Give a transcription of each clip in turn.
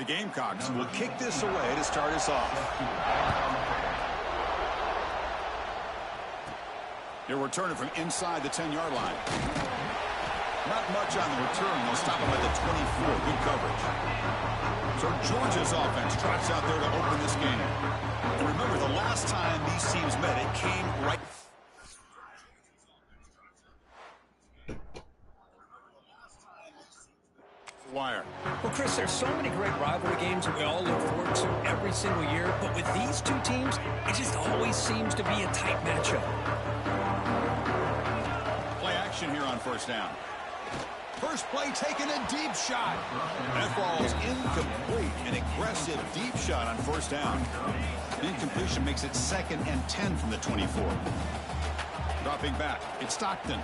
Gamecocks will kick this away to start us off. He'll return it from inside the 10-yard line. Not much on the return. They'll stop him at the 24. Good coverage. So Georgia's offense trots out there to open this game. And remember, the last time these teams met, it came right... Wire. Well, Chris, there's so many great rivalry games that we all look forward to every single year, but with these two teams, it just always seems to be a tight matchup. Play action here on first down. First play taking a deep shot. That falls incomplete. An aggressive deep shot on first down. Incompletion makes it 2nd and 10 from the 24. Dropping back, it's Stockton.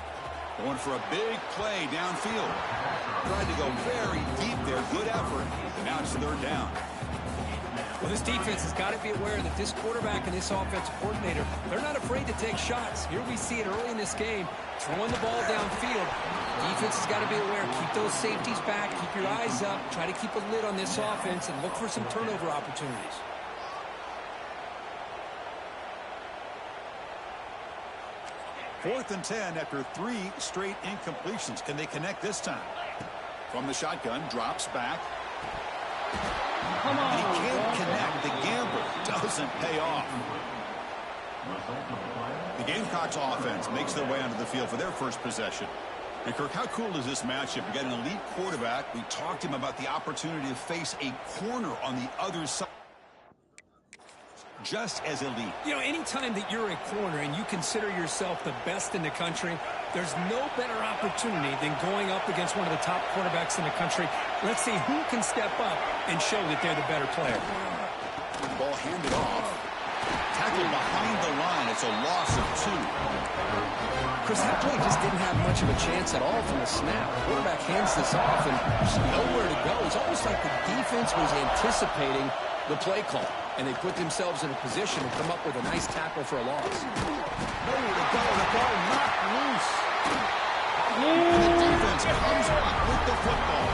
Going for a big play downfield. Tried to go very deep there. Good effort. And now it's 3rd down. Well, this defense has got to be aware that this quarterback and this offensive coordinator, they're not afraid to take shots. Here we see it early in this game, throwing the ball downfield. Defense has got to be aware. Keep those safeties back. Keep your eyes up. Try to keep a lid on this offense and look for some turnover opportunities. Fourth and 10 after 3 straight incompletions. Can they connect this time? From the shotgun, drops back. Come on. And he can't connect. The gamble doesn't pay off. The Gamecocks offense makes their way onto the field for their first possession. And Kirk, how cool is this matchup? We got an elite quarterback. We talked to him about the opportunity to face a corner on the other side. Just as elite. You know, anytime that you're a corner and you consider yourself the best in the country, there's no better opportunity than going up against one of the top quarterbacks in the country. Let's see who can step up and show that they're the better player. Ball handed off. Tackled behind the line. It's a loss of 2. Chris, that play just didn't have much of a chance at all from the snap. The quarterback hands this off and there's nowhere to go. It's almost like the defense was anticipating the play call, and they put themselves in a position to come up with a nice tackle for a loss. Nowhere to go. The ball knocked loose. And the defense comes up with the football.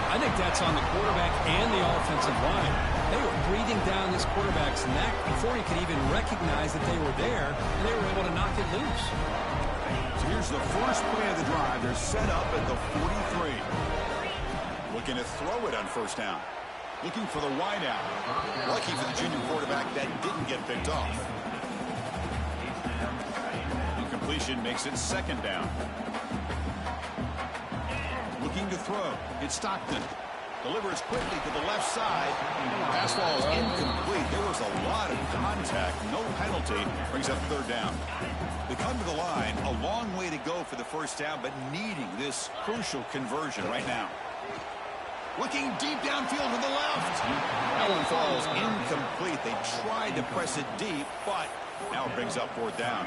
I think that's on the quarterback and the offensive line. They were breathing down this quarterback's neck before he could even recognize that they were there, and they were able to knock it loose. So here's the first play of the drive. They're set up at the 43. Looking to throw it on first down. Looking for the wide out. Lucky for the junior quarterback that didn't get picked off. Incompletion makes it 2nd down. Looking to throw. It's Stockton. Delivers quickly to the left side. Pass ball is incomplete. There was a lot of contact. No penalty. Brings up 3rd down. They come to the line. A long way to go for the first down, but needing this crucial conversion right now. Looking deep downfield to the left. That one falls incomplete. They tried to press it deep, but now it brings up 4th down.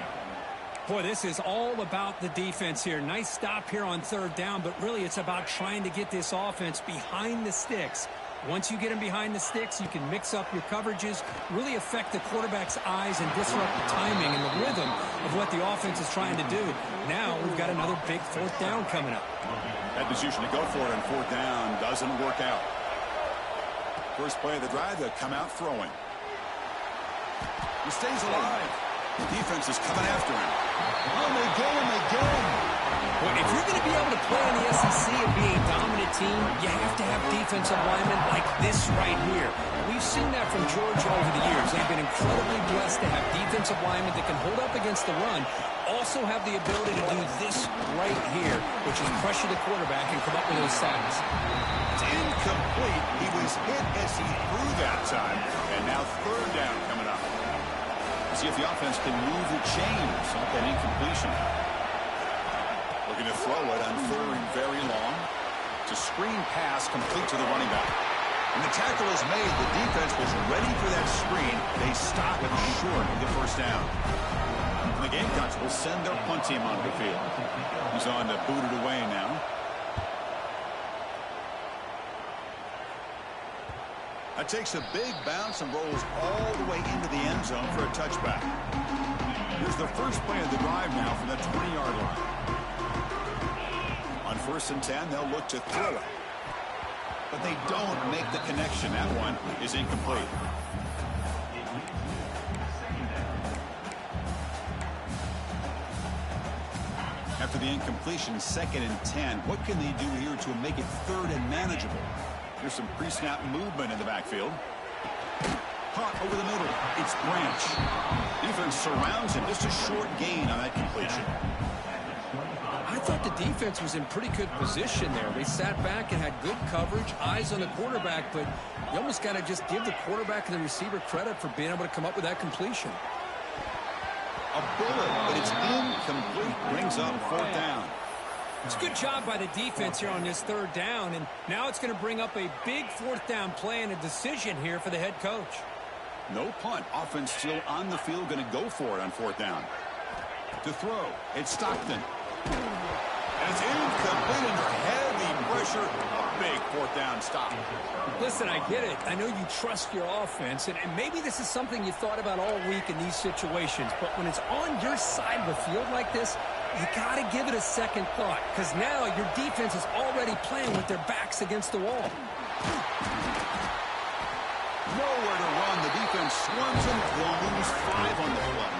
Boy, this is all about the defense here. Nice stop here on 3rd down, but really it's about trying to get this offense behind the sticks. Once you get them behind the sticks, you can mix up your coverages, really affect the quarterback's eyes and disrupt the timing and the rhythm of what the offense is trying to do. Now we've got another big 4th down coming up. That decision to go for it on 4th down doesn't work out. First play of the drive, they'll come out throwing. He stays alive. The defense is coming after him. Oh, they go and they go. Well, if you're going to be able to play in the SEC and be a dominant team, you have to have defensive linemen like this right here. We've seen that from Georgia over the years. They've been incredibly blessed to have defensive linemen that can hold up against the run, also have the ability to do this right here, which is pressure the quarterback and come up with those sacks. It's incomplete. He was hit as he threw that time, and now 3rd down coming up. See if the offense can move the chains off that incompletion. Looking to throw it on 3rd and very long. It's a screen pass complete to the running back. When the tackle is made, the defense was ready for that screen. They stop it short of the first down. And the Gamecocks will send their punt team onto the field. He's on to boot it away now. That takes a big bounce and rolls all the way into the end zone for a touchback. Here's the first play of the drive now from the 20-yard line. On 1st and 10, they'll look to throw it. but they don't make the connection. That one is incomplete. After the incompletion, 2nd and 10. What can they do here to make it 3rd and manageable? There's some pre-snap movement in the backfield. Caught over the middle. It's Branch. Defense surrounds him. Just a short gain on that completion. I thought the defense was in pretty good position there. They sat back and had good coverage, eyes on the quarterback, but you almost got to just give the quarterback and the receiver credit for being able to come up with that completion. A bullet, but it's incomplete. Brings up 4th down. It's a good job by the defense here on this 3rd down, and now it's going to bring up a big 4th down play and a decision here for the head coach. No punt. Offense still on the field, going to go for it on 4th down. To throw, it's Stockton. And it's incomplete under heavy pressure. A big 4th down stop. Listen, I get it. I know you trust your offense, and maybe this is something you thought about all week in these situations, but when it's on your side of the field like this, you got to give it a second thought, because now your defense is already playing with their backs against the wall. Nowhere to run. The defense swarms him. They'll lose 5 on the play.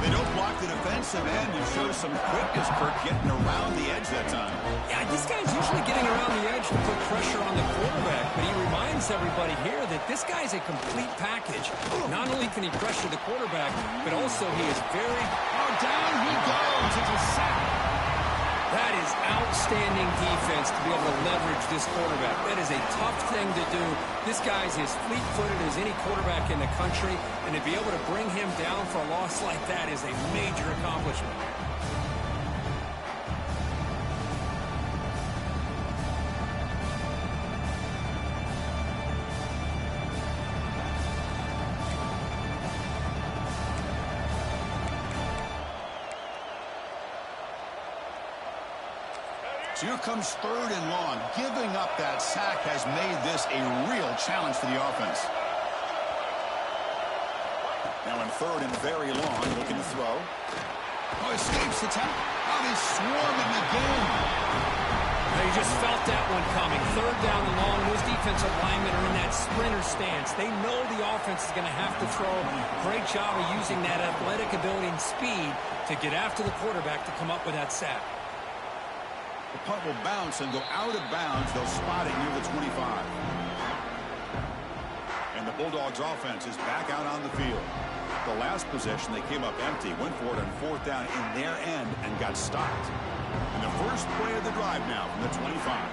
They don't block the defensive end and show some quickness, Kirk, getting around the edge that time. Yeah, this guy's usually getting around the edge to put pressure on the quarterback, but he reminds everybody here that this guy's a complete package. Not only can he pressure the quarterback, but also he is very... Oh, down he goes. It's a sack. That is outstanding defense to be able to leverage this quarterback. That is a tough thing to do. This guy's as fleet-footed as any quarterback in the country, and to be able to bring him down for a loss like that is a major accomplishment. So here comes 3rd and long. Giving up that sack has made this a real challenge for the offense. Now in 3rd and very long, looking to throw. Oh, escapes the tackle. Oh, they swarm him again. You just felt that one coming. 3rd down and long. Those defensive linemen are in that sprinter stance. They know the offense is going to have to throw. Great job of using that athletic ability and speed to get after the quarterback to come up with that sack. The punt will bounce and go out of bounds. They'll spot it near the 25. And the Bulldogs offense is back out on the field. The last possession, they came up empty, went for it on 4th down in their end and got stopped. And the first play of the drive now from the 25.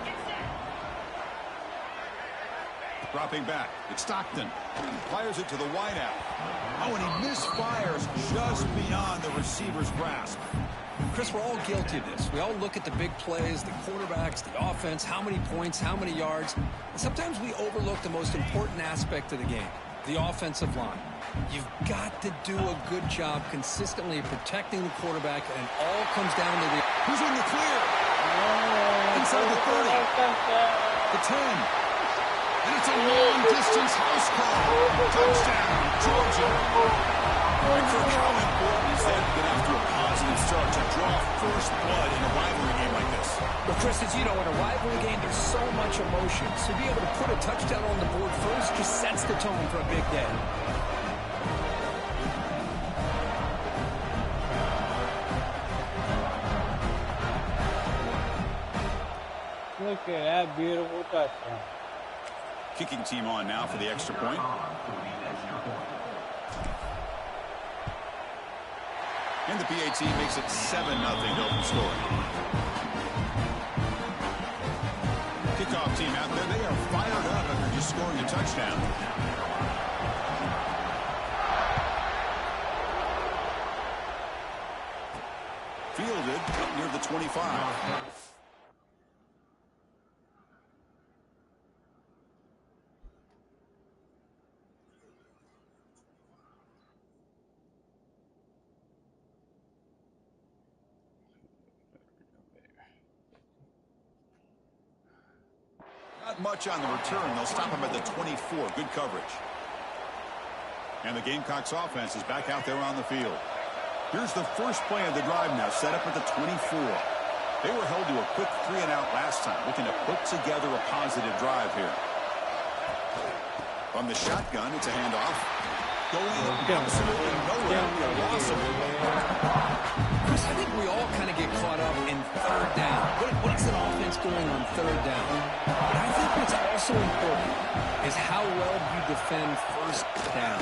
Dropping back, it's Stockton. Fires it to the wideout. Oh, and he misfires just beyond the receiver's grasp. Chris, we're all guilty of this. We all look at the big plays, the quarterbacks, the offense, how many points, how many yards. And sometimes we overlook the most important aspect of the game, the offensive line. You've got to do a good job consistently protecting the quarterback, and it all comes down to the... Who's in the clear? Inside the 30. The 10. And it's a long-distance house call. Touchdown, Georgia. Kirk, how important is that to get off to a positive start to draw first blood in a rivalry game like this? Well, Chris, as you know, in a rivalry game, there's so much emotion. So to be able to put a touchdown on the board first just sets the tone for a big day. Look at that beautiful touchdown. Kicking team on now for the extra point. And the PAT makes it 7-0 open score. Kickoff team out there. They are fired up after just scoring a touchdown. Fielded up near the 25. Not much on the return. They'll stop him at the 24. Good coverage. And the Gamecocks offense is back out there on the field. Here's the first play of the drive now, set up at the 24. They were held to a quick 3-and-out last time, looking to put together a positive drive here. From the shotgun, it's a handoff. Going absolutely nowhere. A loss of it. Chris, I think we all kind of get caught up in third down. What is an offense doing on third down? But I think what's also important is how well you defend first down.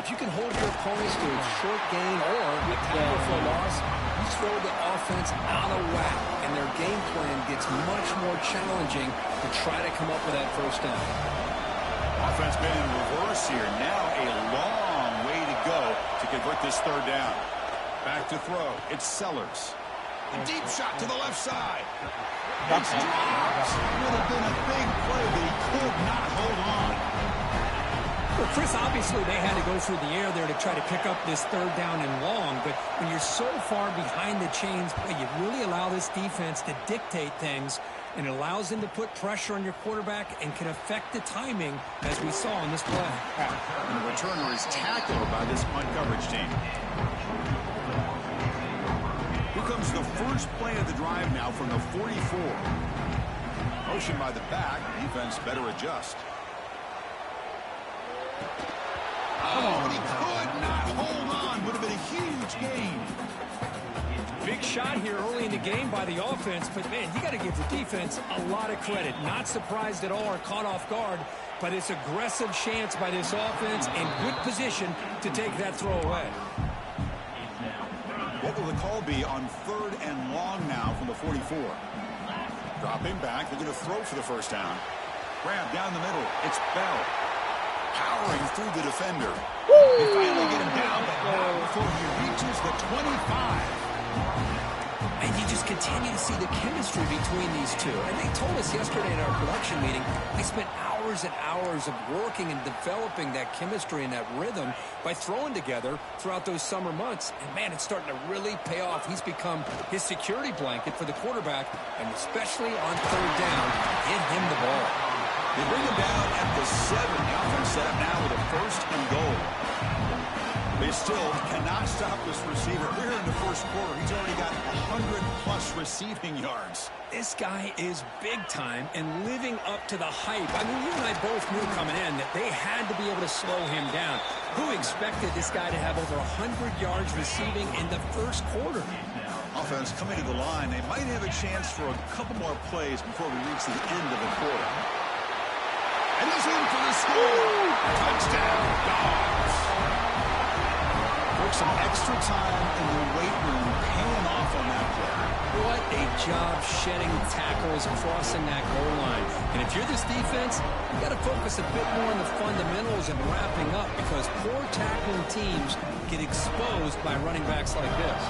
If you can hold your opponents to a short gain or a tackle for a loss, you throw the offense out of whack, and their game plan gets much more challenging to try to come up with that first down. Offense been in reverse here. Now a long way to go to convert this third down. Back to throw. It's Sellers. A deep shot to the left side. It's dropped. Would have been a big play, but he could not hold on. Well, Chris, obviously they had to go through the air there to try to pick up this third down and long, but when you're so far behind the chains, you really allow this defense to dictate things, and it allows them to put pressure on your quarterback and can affect the timing, as we saw in this play. And the returner is tackled by this punt coverage team. Here comes the first play of the drive now from the 44. Motion by the back. Defense better adjust. Oh, and he could not hold on. Would have been a huge gain. Big shot here early in the game by the offense, but, man, you got to give the defense a lot of credit. Not surprised at all or caught off guard, but it's aggressive chance by this offense and good position to take that throw away. What will the call be on third and long now from the 44? Dropping back. They're going to throw for the first down. Grab down the middle. It's Bell. Powering through the defender. They finally get him down, but not before he reaches the 25. And you just continue to see the chemistry between these two. And they told us yesterday in our production meeting, they spent hours and hours of working and developing that chemistry and that rhythm by throwing together throughout those summer months. And, man, it's starting to really pay off. He's become his security blanket for the quarterback, and especially on third down, get him the ball. They bring him down at the 7. The offense set up now with a first and goal. They still cannot stop this receiver. Here in the first quarter, he's already got 100-plus receiving yards. This guy is big time and living up to the hype. I mean, you and I both knew coming in that they had to be able to slow him down. Who expected this guy to have over 100 yards receiving in the first quarter? Offense coming to the line. They might have a chance for a couple more plays before we reach the end of the quarter. And he's in for the score. Touchdown, Dogs. Took some extra time in the weight room paying off on that play. What a job shedding tackles, crossing that goal line. And if you're this defense, you got to focus a bit more on the fundamentals and wrapping up, because poor tackling teams get exposed by running backs like this.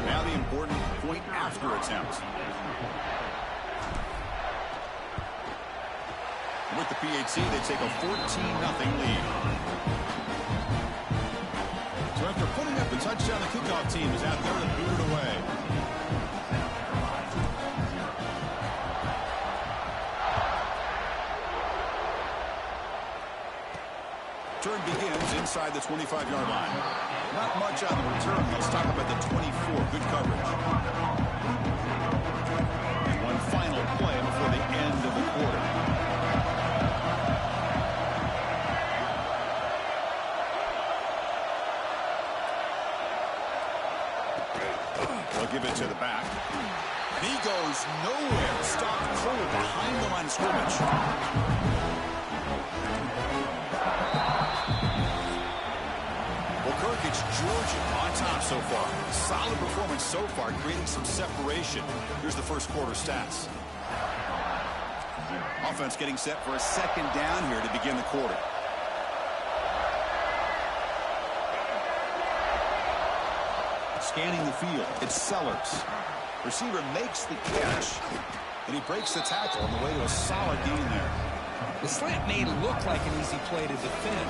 Now the important point after attempt. With the PHC, they take a 14-0 lead. So after putting up the touchdown, the kickoff team is out there to boot it away. Turn begins inside the 25-yard line. Not much on the return. They'll stop up at the 24. Good coverage. And one final play before the end of the quarter. Give it to the back. And he goes nowhere. Stopped cold behind the line of scrimmage. Well, Kirk, it's Georgia on top so far. Solid performance so far, creating some separation. Here's the first quarter stats. Offense getting set for a second down here to begin the quarter. Scanning the field, it's Sellers. Receiver makes the catch, and he breaks the tackle on the way to a solid gain there. The slant may look like an easy play to defend,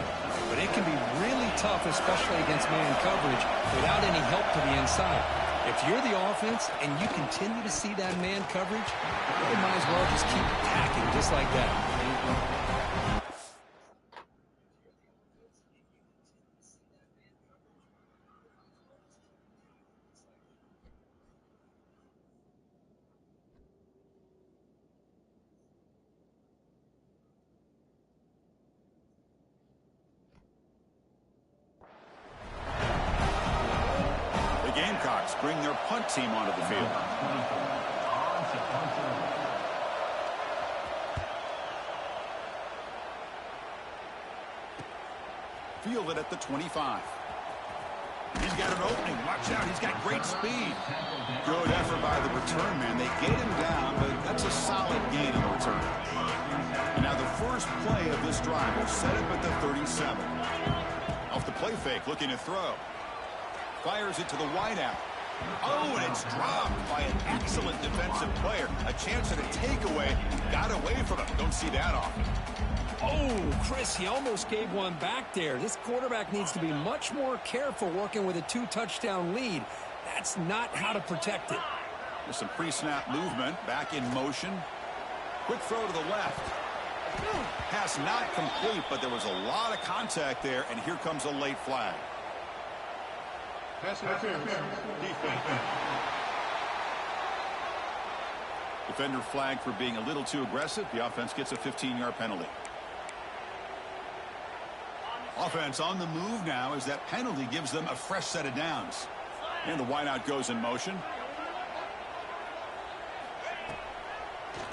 but it can be really tough, especially against man coverage, without any help to the inside. If you're the offense and you continue to see that man coverage, you might as well just keep attacking just like that. offense bring their punt team onto the field. Fielded at the 25. He's got an opening. Watch out. He's got great speed. Good effort by the return man. They get him down, but that's a solid gain on the return. And now the first play of this drive will set up at the 37. Off the play fake, looking to throw. Fires it to the wideout. Oh, and it's dropped by an excellent defensive player. A chance at a takeaway. Got away from him. Don't see that often. Oh, Chris, he almost gave one back there. This quarterback needs to be much more careful working with a 2-touchdown lead. That's not how to protect it. There's some pre-snap movement. Back in motion. Quick throw to the left. Pass not complete, but there was a lot of contact there, and here comes a late flag. Pass interference. Defense. Defender flagged for being a little too aggressive. The offense gets a 15-yard penalty. Offense on the move now as that penalty gives them a fresh set of downs. And the wideout goes in motion.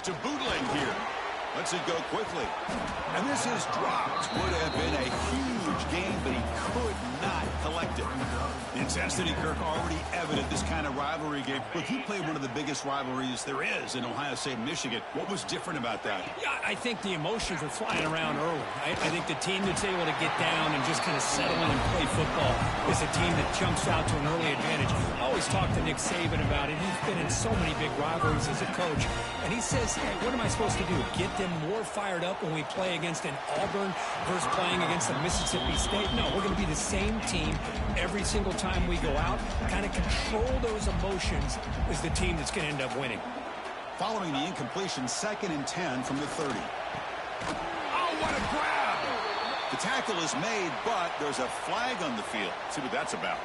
To Bootling here. Lets it go quickly. And this is dropped. Would have been a huge gain, but he could not collect it. The intensity, Kirk, already evident this kind of rivalry game. Look, he played one of the biggest rivalries there is in Ohio State and Michigan. What was different about that? Yeah, I think the emotions were flying around early. I think the team that's able to get down and just kind of settle in and play football is a team that jumps out to an early advantage. I always talk to Nick Saban about it. He's been in so many big rivalries as a coach. And he says, hey, what am I supposed to do? Get them more fired up when we play against an Auburn versus playing against a Mississippi State? No, we're going to be the same team every single time we go out. Kind of control those emotions is the team that's going to end up winning. Following the incompletion, 2nd and 10 from the 30. Oh, what a grab! The tackle is made, but there's a flag on the field. Let's see what that's about.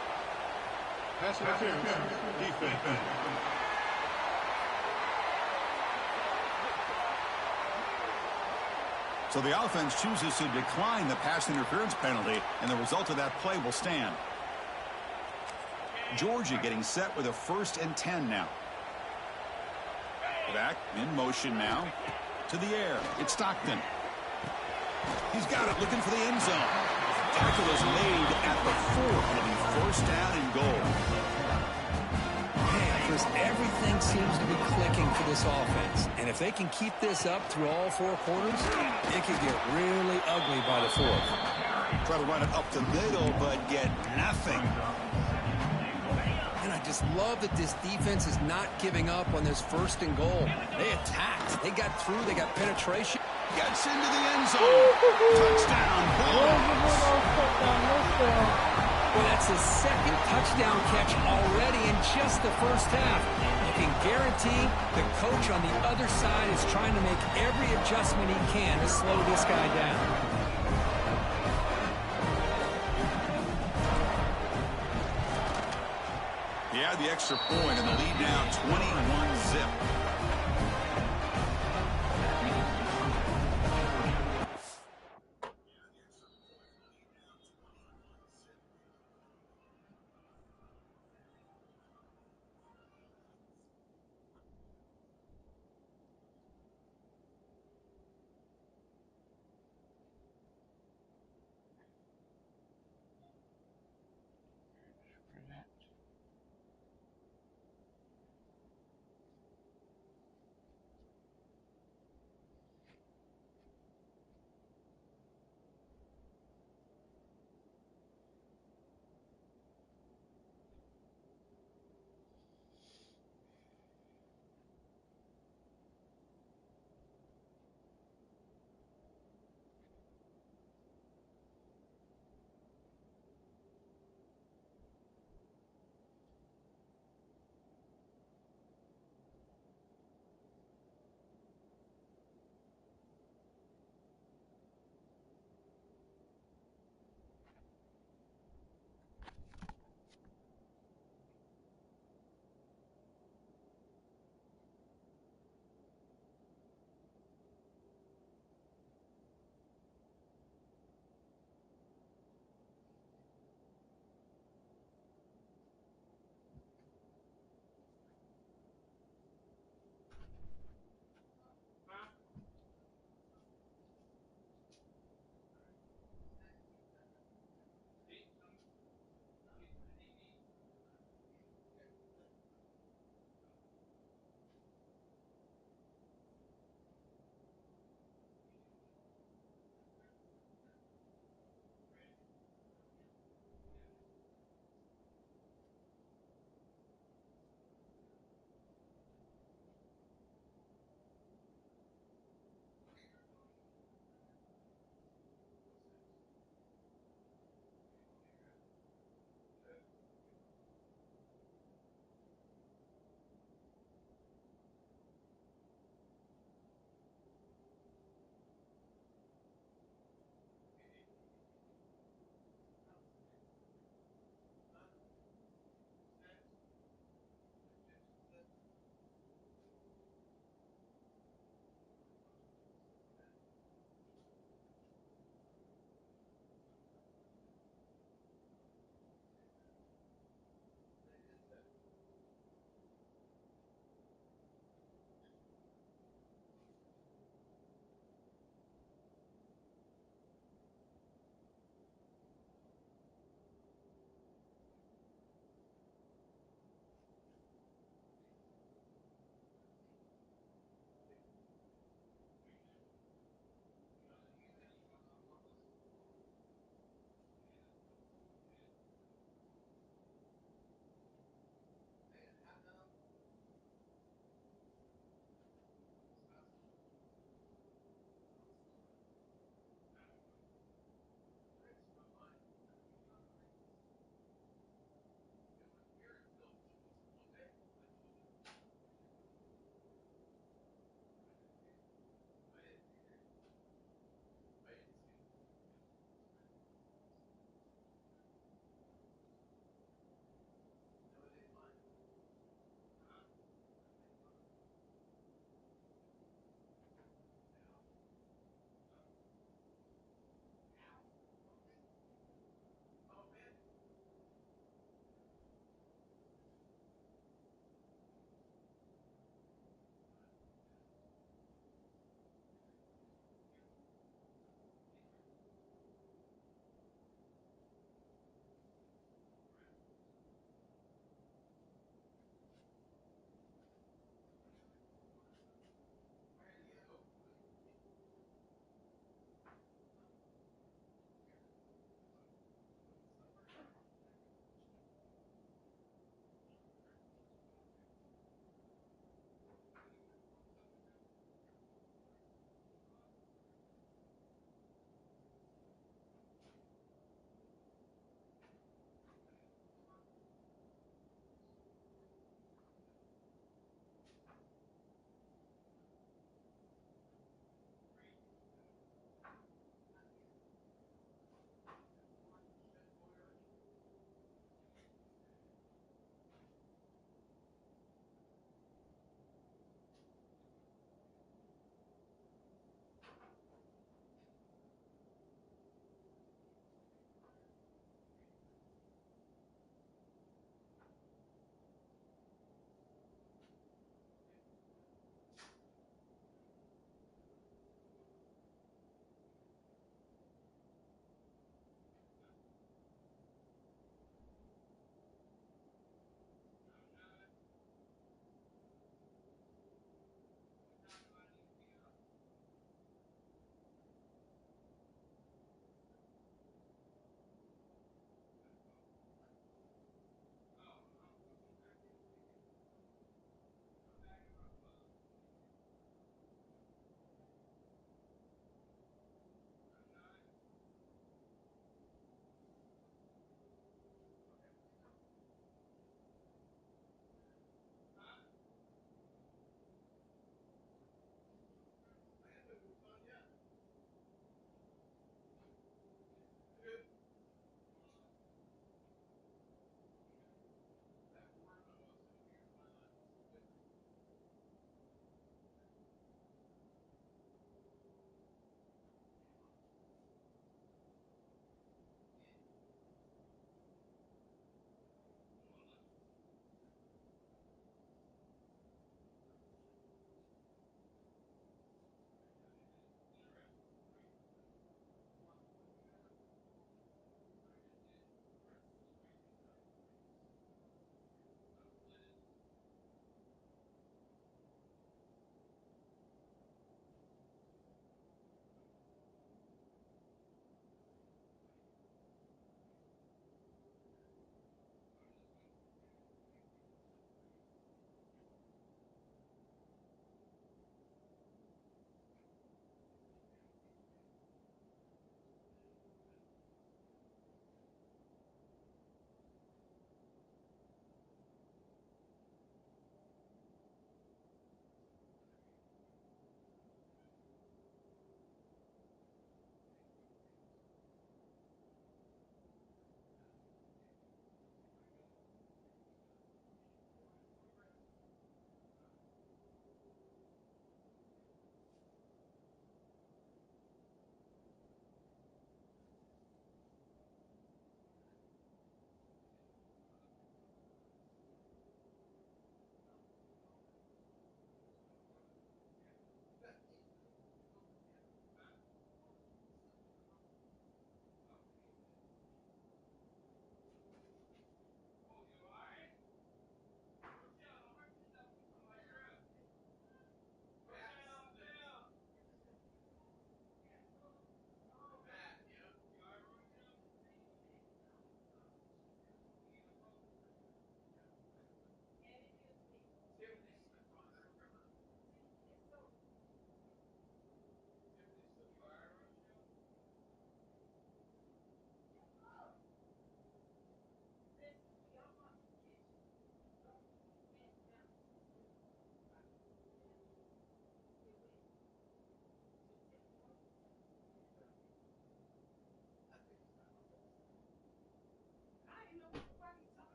Pass interference. Defense. So the offense chooses to decline the pass interference penalty, and the result of that play will stand. Georgia getting set with a 1st and 10 now. Back in motion now. To the air. It's Stockton. He's got it, looking for the end zone. Tackle is made at the 4. It'll be 1st down and goal. Man, Chris, everything seems to be clicking for this offense. And if they can keep this up through all 4 quarters, it could get really ugly by the 4th. Try to run it up the middle, but get nothing. And I just love that this defense is not giving up on this 1st and goal. They attacked. They got through. They got penetration. Gets into the end zone. Touchdown. Well, that's his 2nd touchdown catch already in just the 1st half. You can guarantee the coach on the other side is trying to make every adjustment he can to slow this guy down. He had the extra point, and the lead now 21-zip.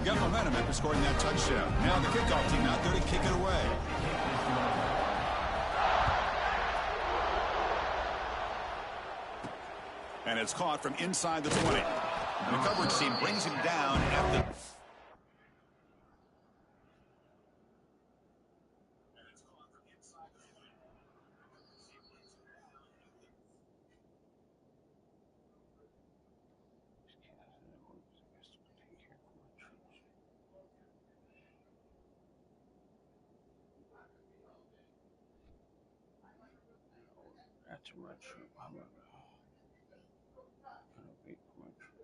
got momentum after scoring that touchdown. Now the kickoff team out there to kick it away. And it's caught from inside the 20. And the coverage team brings him down at the... That's too much. I'm gonna wait for my trip.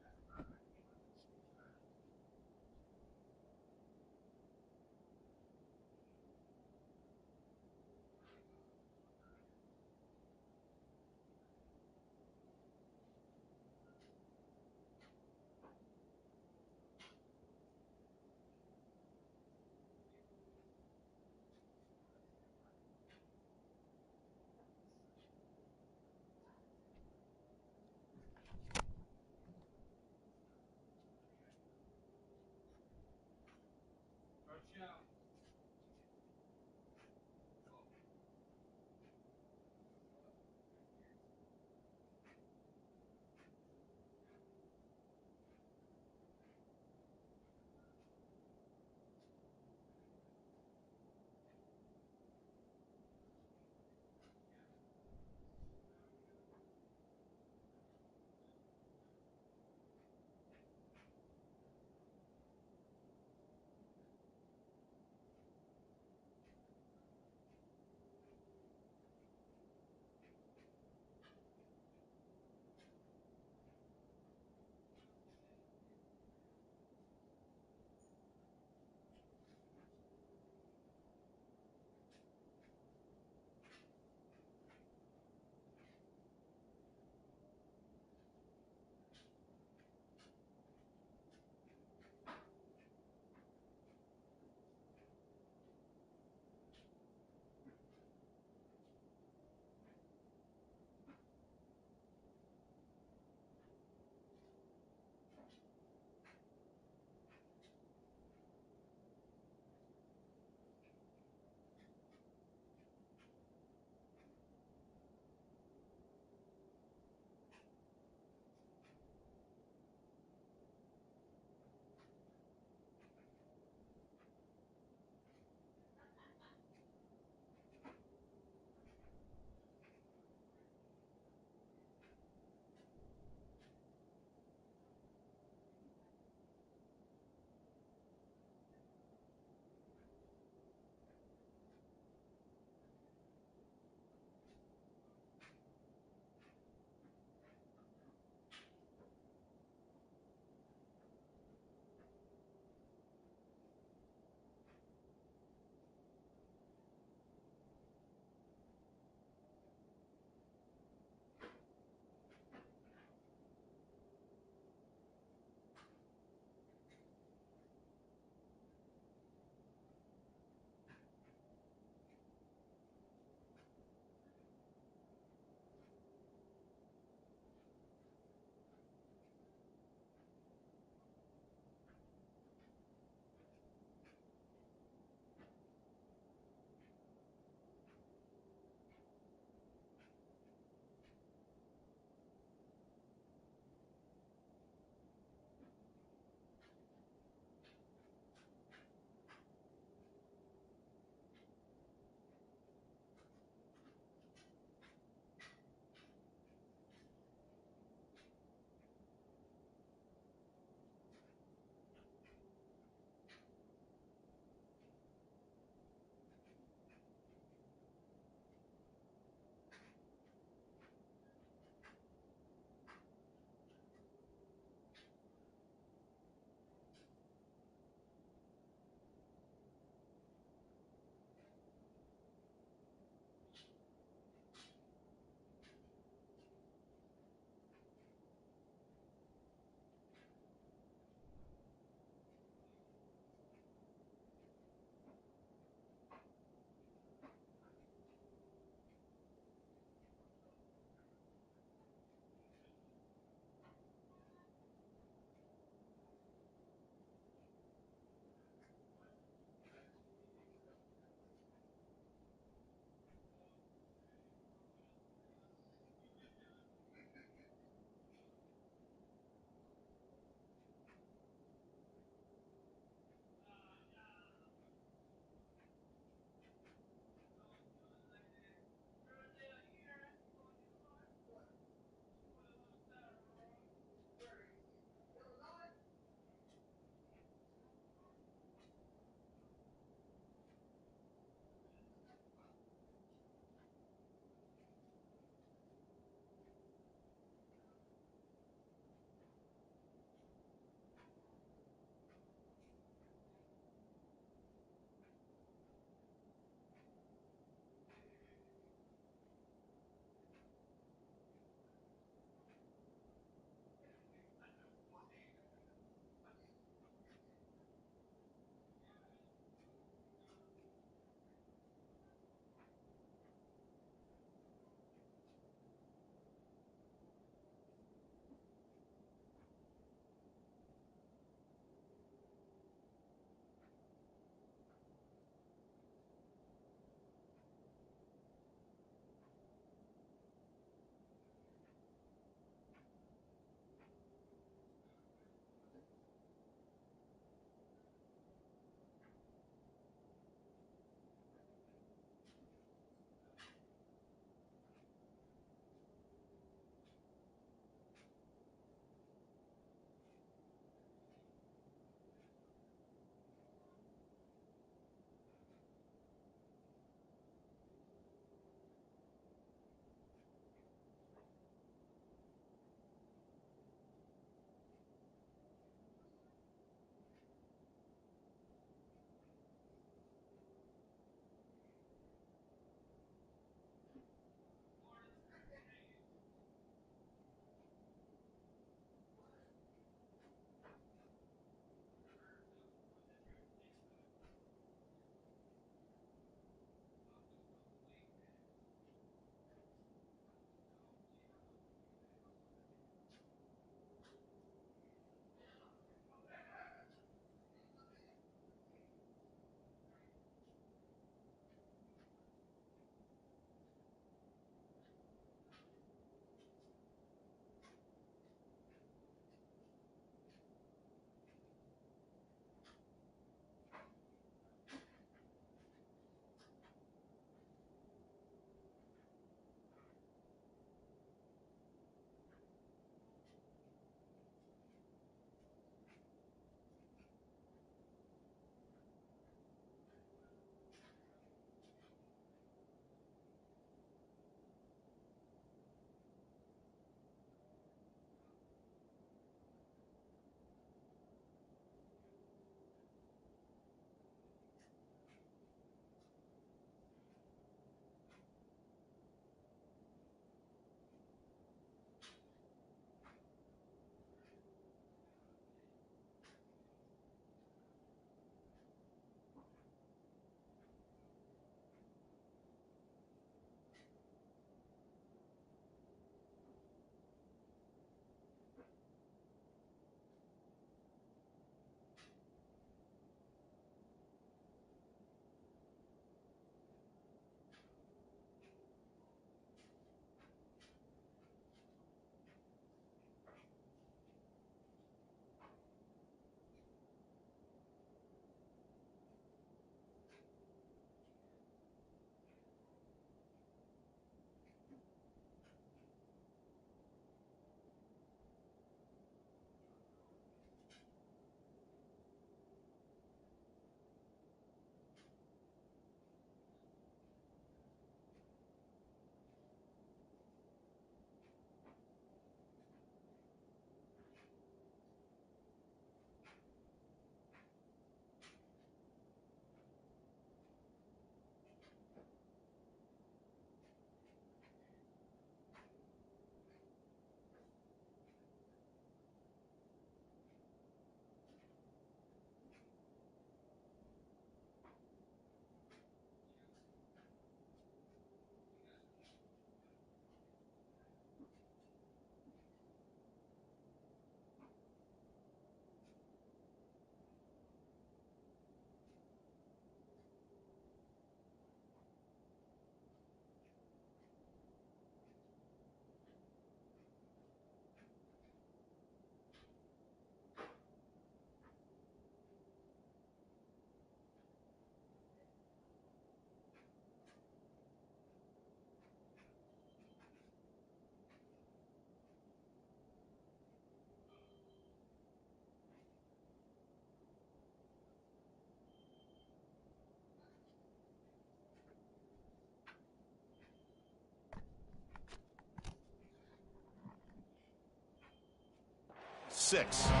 6. Now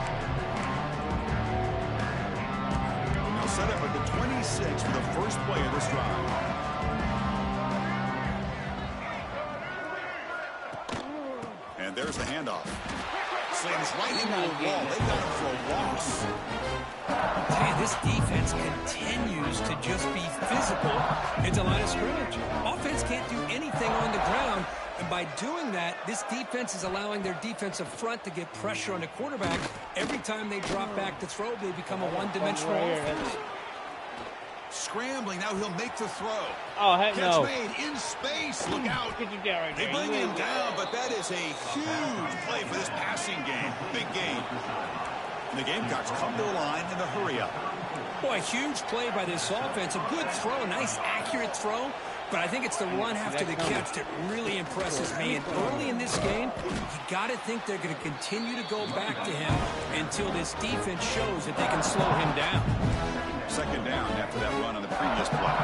set up at the 26 for the first play of this drive. And there's the handoff. Slams right into the wall. They got him for a loss. Hey, this defense continues to just be physical into line of scrimmage. Offense can't do anything on the ground, and by doing that, this defense is allowing their defensive front to get pressure on the quarterback. Every time they drop back to throw, they become a one-dimensional offense. Scrambling, now he'll make the throw. Oh, heck Catch no. made in space. Look out. Get you down right They there. bring You him ain't down, but that is a huge play for this passing game. Big game. And the Gamecocks come to the line in the hurry-up. Boy, a huge play by this offense. A good throw, a nice, accurate throw. But I think it's the run after the catch that really impresses me. And early in this game, you got to think they're going to continue to go back to him until this defense shows that they can slow him down. Second down after that run on the previous play.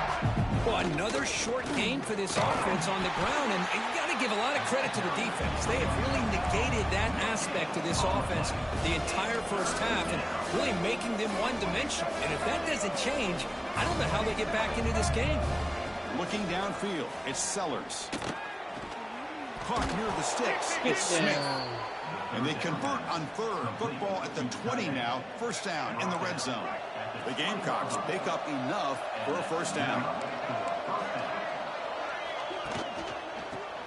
Well, another short gain for this offense on the ground, and you got to give a lot of credit to the defense. They have really negated that aspect of this offense the entire first half and really making them one-dimensional. And if that doesn't change, I don't know how they get back into this game. Looking downfield, it's Sellers. Caught near the sticks, it's Smith. And they convert on third. Football at the 20 now. First down in the red zone. The Gamecocks pick up enough for a first down.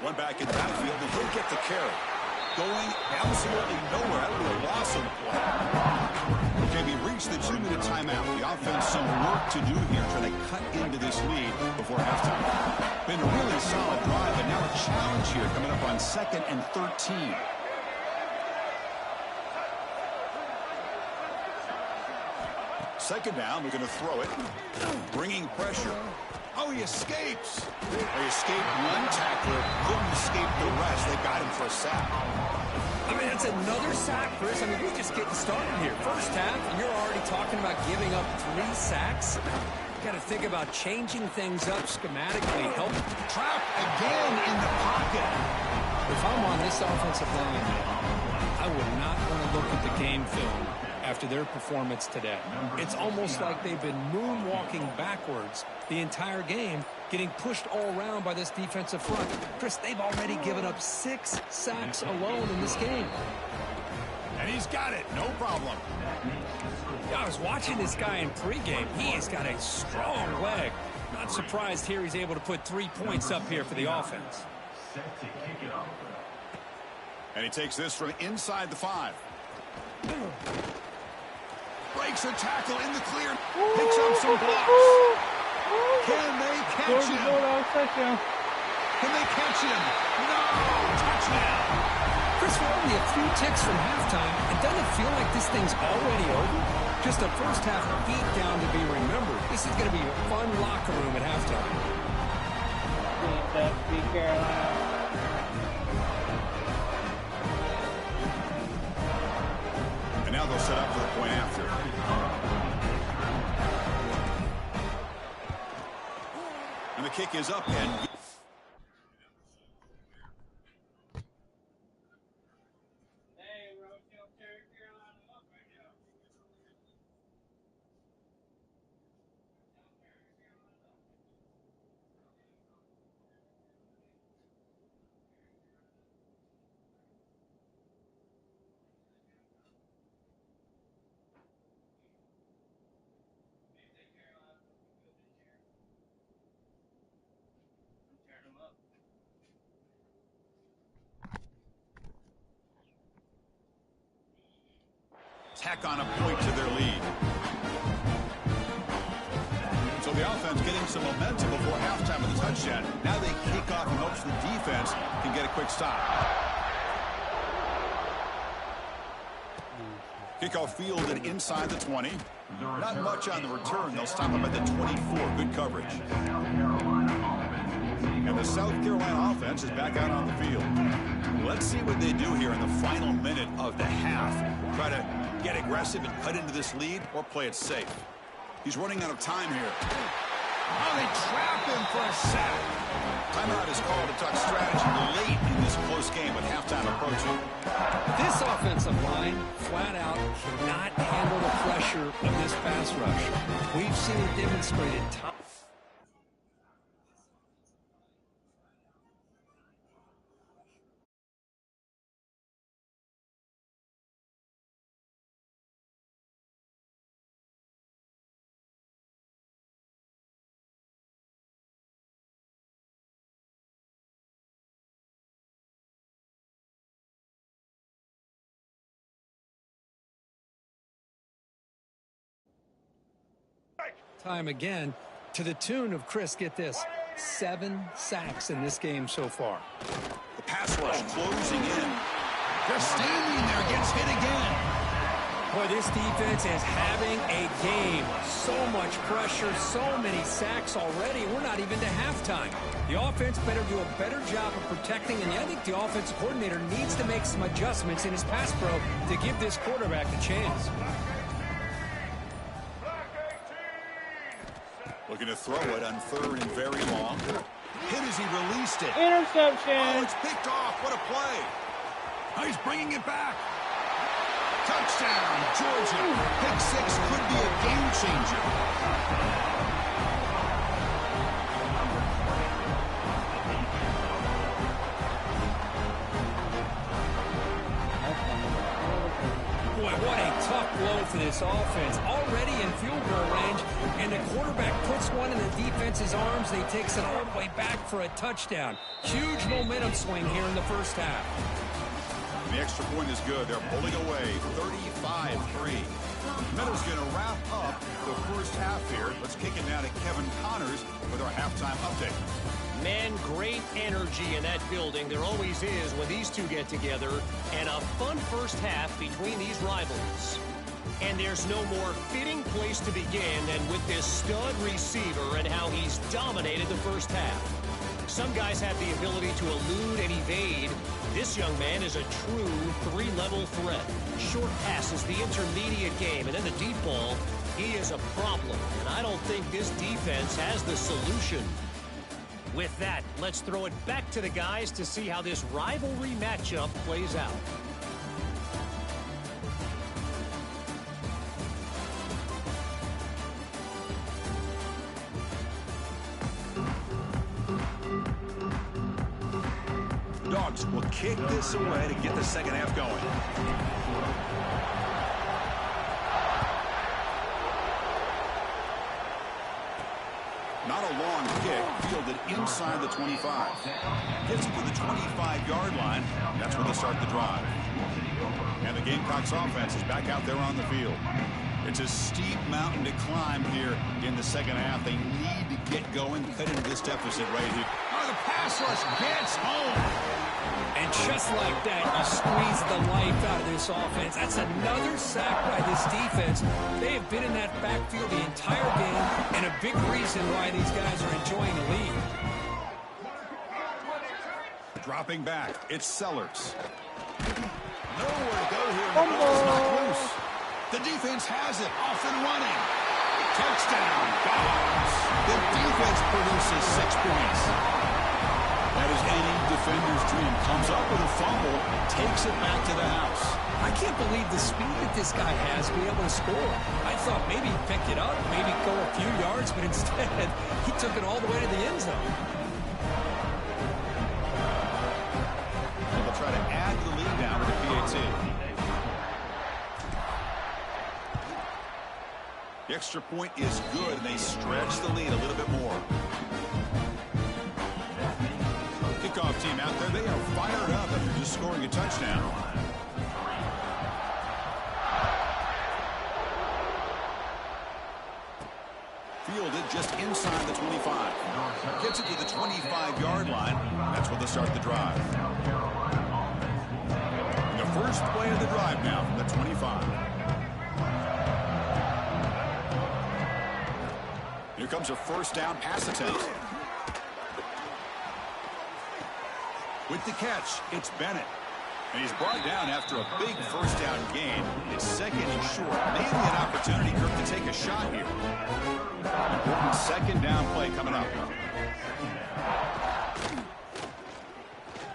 One back in the backfield, and he'll get the carry. Going absolutely nowhere. That'll be a loss on the play. Okay, we reached the 2-minute timeout. The offense some work to do here, trying to cut into this lead before halftime. Been a really solid drive, but now a challenge here coming up on 2nd and 13. Second down, we're going to throw it. Bringing pressure. Oh, he escapes. They escaped one tackler, couldn't escape the rest. They got him for a sack. I mean, that's another sack, Chris. I mean, we're just getting started here. First half, and you're already talking about giving up 3 sacks. Got to think about changing things up schematically. Help. Trapped again in the pocket. If I'm on this offensive line, I would not want to look at the game film after their performance today. It's almost like they've been moonwalking backwards the entire game, getting pushed all around by this defensive front. Chris, they've already given up 6 sacks alone in this game. And he's got it, no problem. Yeah, I was watching this guy in pregame. He has got a strong leg. Not surprised here he's able to put 3 points up here for the offense. And he takes this from inside the 5. Breaks a tackle in the clear. Picks up some blocks. Can they catch him? Can they catch him? No! Touchdown! Chris, we're only a few ticks from halftime. It doesn't feel like this thing's already over. Just a first half beat down to be remembered. This is going to be a fun locker room at halftime. Be Carolina. Now they'll set up for the point after. And the kick is up and... tack on a point to their lead. So the offense getting some momentum before halftime with a touchdown. Now they kick off and hopes the defense can get a quick stop. Kickoff fielded inside the 20. Not much on the return. They'll stop him at the 24. Good coverage. And the South Carolina offense is back out on the field. Let's see what they do here in the final minute of the half. Try to get aggressive and cut into this lead or play it safe. He's running out of time here. Oh, they trap him for a sack. Timeout is called to talk strategy late in this close game with halftime approaching. This offensive line, flat out, cannot handle the pressure of this pass rush. We've seen it demonstrated time. Time again to the tune of, Chris, get this, 7 sacks in this game so far. The pass rush closing in. They're standing there, gets hit again. Boy, this defense is having a game. So much pressure, so many sacks already. We're not even to halftime. The offense better do a better job of protecting, and I think the offensive coordinator needs to make some adjustments in his pass pro to give this quarterback a chance. Looking to throw it on 3rd and very long. Hit as he released it. Interception. Oh, it's picked off. What a play. Oh, he's bringing it back. Touchdown, Georgia. Pick 6 could be a game changer. Boy, what a tough blow for this offense. Already in field goal range, and the quarterback puts one in the defense's arms, and he takes it all the way back for a touchdown. Huge momentum swing here in the first half. The extra point is good. They're pulling away, 35-3. Meadows going to wrap up the first half here. Let's kick it now to Kevin Connors with our halftime update. Man, great energy in that building. There always is when these two get together. And a fun first half between these rivals. And there's no more fitting place to begin than with this stud receiver and how he's dominated the first half. Some guys have the ability to elude and evade. This young man is a true 3-level threat. Short passes, the intermediate game, and then the deep ball, he is a problem. And I don't think this defense has the solution. With that, let's throw it back to the guys to see how this rivalry matchup plays out. Dogs will kick this away to get the second half going. Not a long kick, fielded inside the 25. Gets it to the 25-yard line. That's where they start the drive. And the Gamecocks offense is back out there on the field. It's a steep mountain to climb here in the second half. They need to get going, cut into this deficit right here. Oh, the pass rush gets home. And just like that, you squeeze the life out of this offense. That's another sack by this defense. They have been in that backfield the entire game, and a big reason why these guys are enjoying the lead. Dropping back, it's Sellers. Nowhere to go here, and the ball's not loose. The defense has it, off and running. Touchdown, Dogs. The defense produces 6 points. That is any defender's dream. Comes up with a fumble, takes it back to the house. I can't believe the speed that this guy has to be able to score. I thought maybe he'd pick it up, maybe go a few yards, but instead he took it all the way to the end zone. They'll try to add the lead down with the PAT. The extra point is good, and they stretch the lead a little bit more. Kickoff team out there, they are fired up after just scoring a touchdown. Fielded just inside the 25. Gets it to the 25-yard line. That's where they start the drive. And the first play of the drive now from the 25. Here comes a first down pass attempt. With the catch, it's Bennett. And he's brought down after a big first down gain. It's second and short. Maybe an opportunity, Kirk, to take a shot here. Important second down play coming up.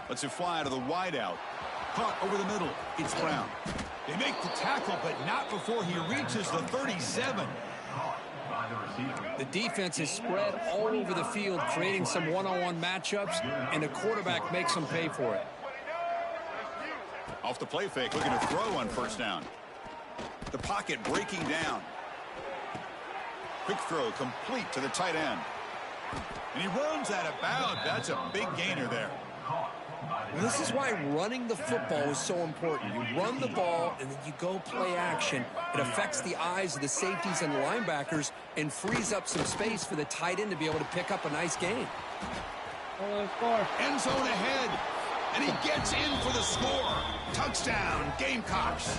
Let's it fly to the wideout. Caught over the middle. It's Brown. They make the tackle, but not before he reaches the 37. The defense is spread all over the field, creating some one-on-one matchups, and the quarterback makes them pay for it. Off the play fake, looking to throw on first down. The pocket breaking down. Quick throw complete to the tight end. And he runs out of bounds. That's a big gainer there. Well, this is why running the football is so important. You run the ball, and then you go play action. It affects the eyes of the safeties and the linebackers and frees up some space for the tight end to be able to pick up a nice gain. End zone ahead, and he gets in for the score. Touchdown, Gamecocks.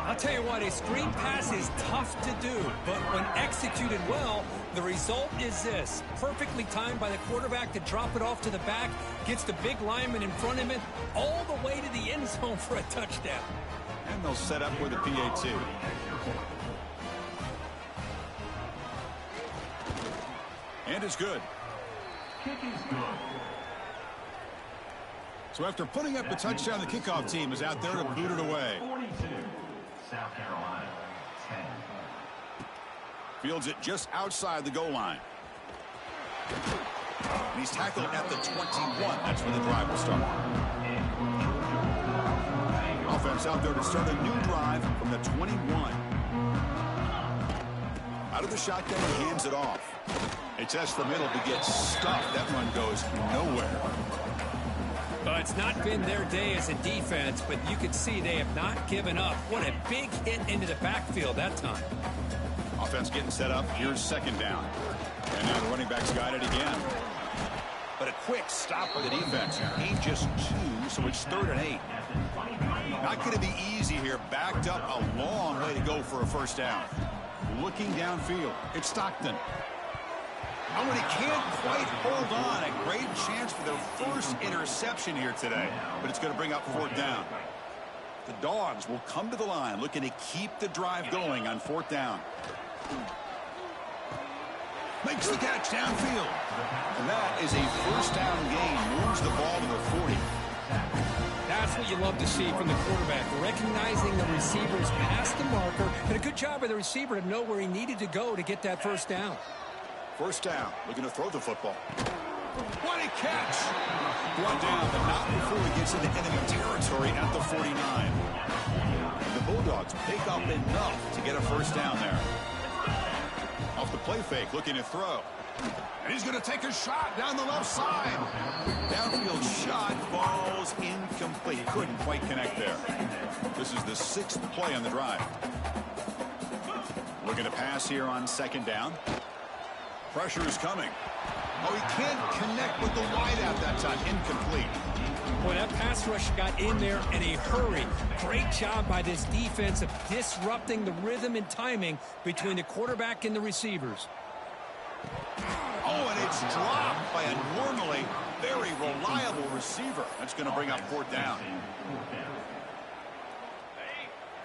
I'll tell you what, a screen pass is tough to do, but when executed well, the result is this. Perfectly timed by the quarterback to drop it off to the back, gets the big lineman in front of him, all the way to the end zone for a touchdown. And they'll set up with a PAT. And it's good. So after putting up the touchdown, the kickoff team is out there to boot it away. South Carolina, 10. Fields it just outside the goal line. And he's tackled at the 21. That's where the drive will start. Offense out there to start a new drive from the 21. Out of the shotgun, he hands it off. He tests the middle, but gets stuffed. That run goes nowhere. Well, it's not been their day as a defense, but you can see they have not given up. What a big hit into the backfield that time. Offense getting set up. Here's second down. And now the running back's got it again. But a quick stop by the defense. Gain just 2, so it's 3rd and 8. Not going to be easy here. Backed up a long way to go for a first down. Looking downfield. It's Stockton. Oh, and he can't quite hold on. A great chance for their first interception here today. But it's going to bring up 4th down. The Dogs will come to the line looking to keep the drive going on 4th down. Makes the catch downfield. And that is a first down gain. Moves the ball to the 40. That's what you love to see from the quarterback. Recognizing the receiver's past the marker. And a good job by the receiver to know where he needed to go to get that first down. First down, looking to throw the football. What a catch! Brought down, but not before he gets into enemy territory at the 49. And the Bulldogs pick up enough to get a first down there. Off the play fake, looking to throw. And he's going to take a shot down the left side. Downfield shot falls incomplete. Couldn't quite connect there. This is the 6th play on the drive. Looking to pass here on second down. Pressure is coming. Oh, he can't connect with the wideout that time. Incomplete. Boy, that pass rush got in there in a hurry. Great job by this defense of disrupting the rhythm and timing between the quarterback and the receivers. Oh, and it's dropped by a normally very reliable receiver. That's going to bring up 4th down.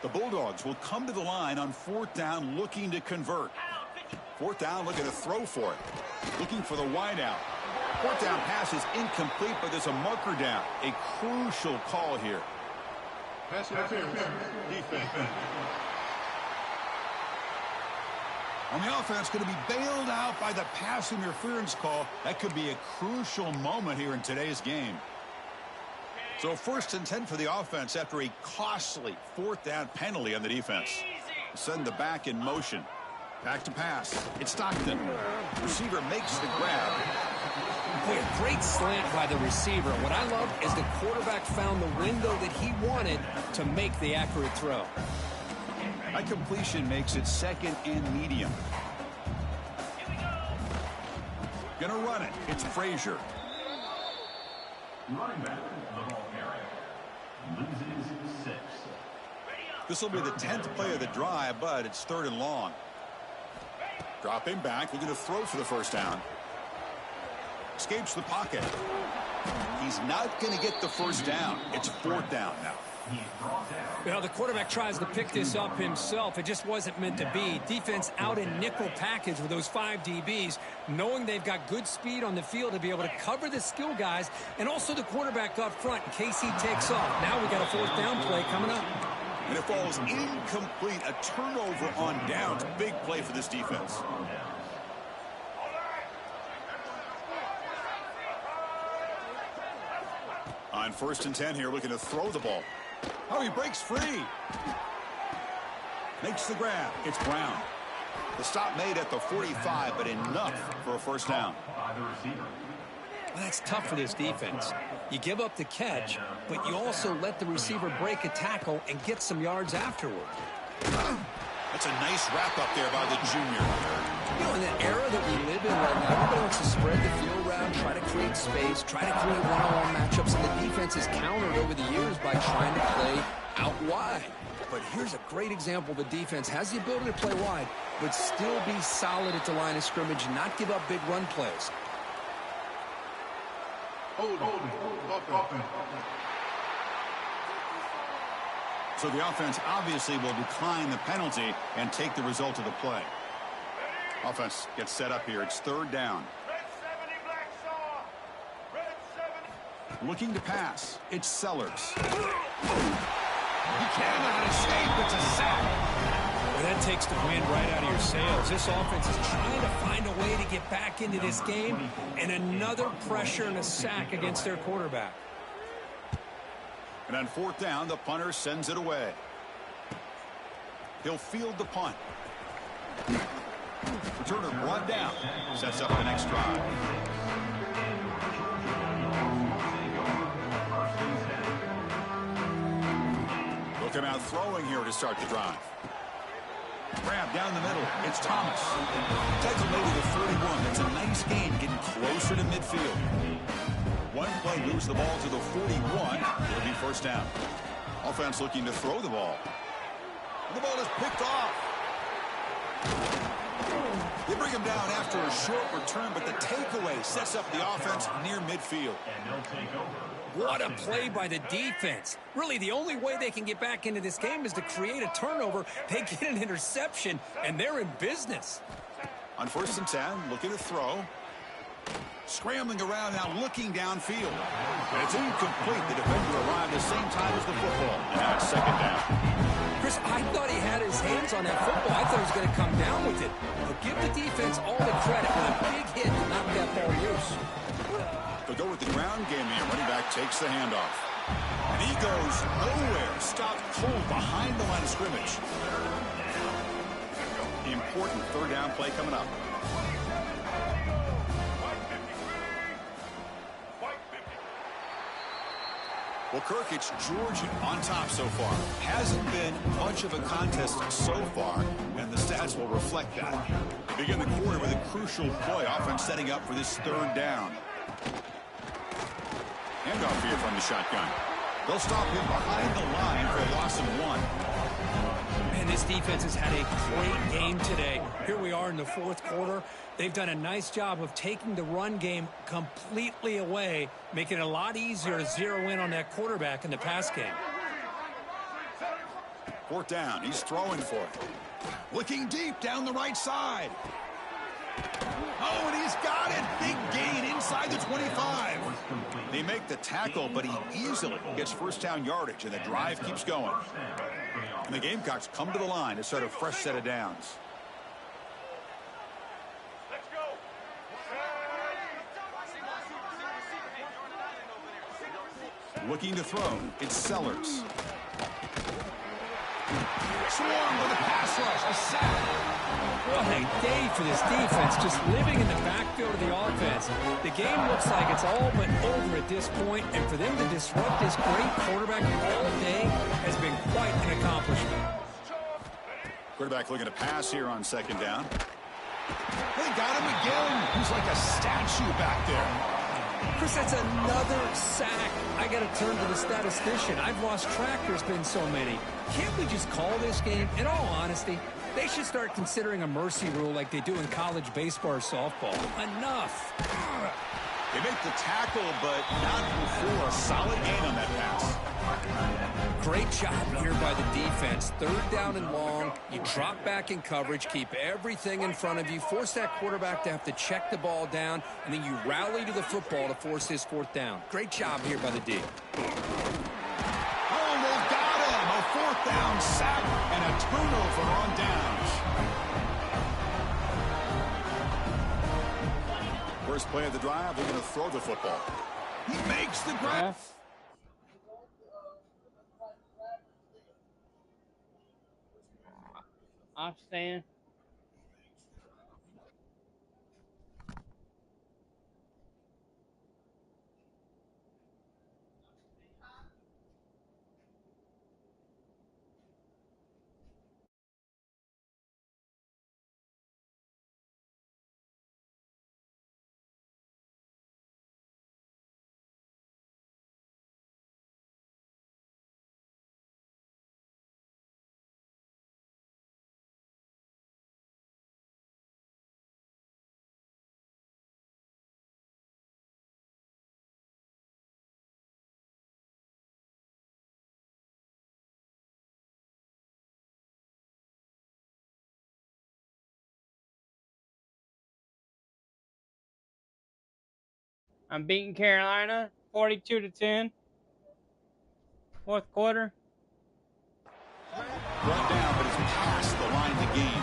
The Bulldogs will come to the line on 4th down looking to convert. 4th down, looking to throw for it. Looking for the wideout. 4th down pass is incomplete, but there's a marker down. A crucial call here. Pass interference. Defense. On the offense, going to be bailed out by the pass interference call. That could be a crucial moment here in today's game. So 1st and 10 for the offense after a costly 4th down penalty on the defense. Send the back in motion. Back to pass. It's Stockton. Receiver makes the grab. Boy, a great slant by the receiver. What I love is the quarterback found the window that he wanted to make the accurate throw. That completion makes it 2nd and medium. Gonna run it. It's Frazier. Running back, the ball carrier. Loses 6. This will be the 10th play of the drive, but it's 3rd and long. Drop him back. Looking to throw for the first down. Escapes the pocket. He's not going to get the first down. It's 4th down now. Well, the quarterback tries to pick this up himself. It just wasn't meant to be. Defense out in nickel package with those 5 DBs, knowing they've got good speed on the field to be able to cover the skill guys and also the quarterback up front in case he takes off. Now we got a 4th down play coming up. And it falls incomplete. A turnover on downs. Big play for this defense. On 1st and 10 here, looking to throw the ball. Oh, he breaks free. Makes the grab. It's Brown. The stop made at the 45, but enough for a 1st down. Well, that's tough for this defense. You give up the catch, but you also let the receiver break a tackle and get some yards afterward. That's a nice wrap up there by the junior. You know, in the era that we live in right now, everybody wants to spread the field around, try to create space, try to create one-on-one matchups, and the defense has countered over the years by trying to play out wide. But here's a great example. The defense has the ability to play wide, but still be solid at the line of scrimmage and not give up big run plays. So the offense obviously will decline the penalty and take the result of the play. Offense gets set up here. It's 3rd down. Looking to pass. It's Sellers. He cannot escape. It's a sack. Well, that takes the wind right out of your sails. This offense is trying to find a way to get back into this game, and another pressure and a sack against their quarterback. And on 4th down, the punter sends it away. He'll field the punt. Returner brought down. Sets up the next drive. Look him out throwing here to start the drive. Grab down the middle. It's Thomas. Takes it to the 31. That's a nice gain, getting closer to midfield. One play moves the ball to the 41. It'll be 1st down. Offense looking to throw the ball. And the ball is picked off. They bring him down after a short return, but the takeaway sets up the offense near midfield. What a play by the defense. Really, the only way they can get back into this game is to create a turnover. They get an interception, and they're in business. On 1st and 10, looking to throw. Scrambling around now, looking downfield. And it's incomplete. The defender arrived at the same time as the football. And now it's 2nd down. Chris, I thought he had his hands on that football. I thought he was going to come down with it. But give the defense all the credit with a big hit to knock that ball loose. They'll go with the ground game here. Running back takes the handoff. And he goes nowhere. Stopped cold behind the line of scrimmage. The important 3rd down play coming up. Well, Kirk, it's Georgia on top so far. Hasn't been much of a contest so far, and the stats will reflect that. They begin the quarter with a crucial play. Offense setting up for this 3rd down. Handoff here from the shotgun. They'll stop him behind the line for a loss of 1. Man, this defense has had a great game today. Here we are in the 4th quarter. They've done a nice job of taking the run game completely away, making it a lot easier to zero in on that quarterback in the pass game. 4th down. He's throwing for it. Looking deep down the right side. Oh, and he's got it. Big gain inside the 25. They make the tackle, but he easily gets 1st down yardage, and the drive keeps going. And the Gamecocks come to the line to start a fresh set of downs. Looking to throw. It's Sellers. Swarmed with a pass rush. A sack. What a day for this defense, just living in the backfield of the offense. The game looks like it's all but over at this point, and for them to disrupt this great quarterback all day has been quite an accomplishment. Quarterback looking to pass here on 2nd down. They got him again. He's like a statue back there. Chris, that's another sack. I got to turn to the statistician. I've lost track. There's been so many. Can't we just call this game? In all honesty, they should start considering a mercy rule like they do in college baseball or softball. Enough. They make the tackle, but not before a solid gain on that pass. Great job here by the defense. Third down and long. You drop back in coverage, keep everything in front of you, force that quarterback to have to check the ball down, and then you rally to the football to force his fourth down. Great job here by the D. Oh, they've got him. A fourth down sack and a turnover on downs. First play of the drive, they're going to throw the football. He makes the grab. I stand. I'm beating Carolina 42-10. Fourth quarter. Brought down, but it's past the line to gain.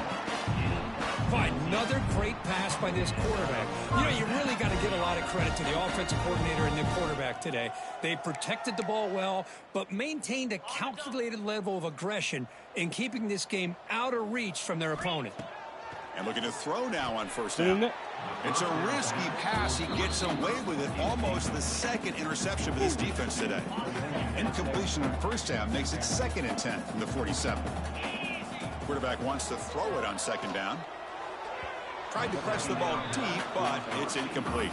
Another great pass by this quarterback. You know, you really got to give a lot of credit to the offensive coordinator and the quarterback today. They protected the ball well, but maintained a calculated level of aggression in keeping this game out of reach from their opponent. And looking to throw now on first down. It's a risky pass. He gets away with it. Almost the second interception for this defense today. Incompletion on first down makes it 2nd and 10 from the 47. Quarterback wants to throw it on second down. Tried to press the ball deep, but it's incomplete.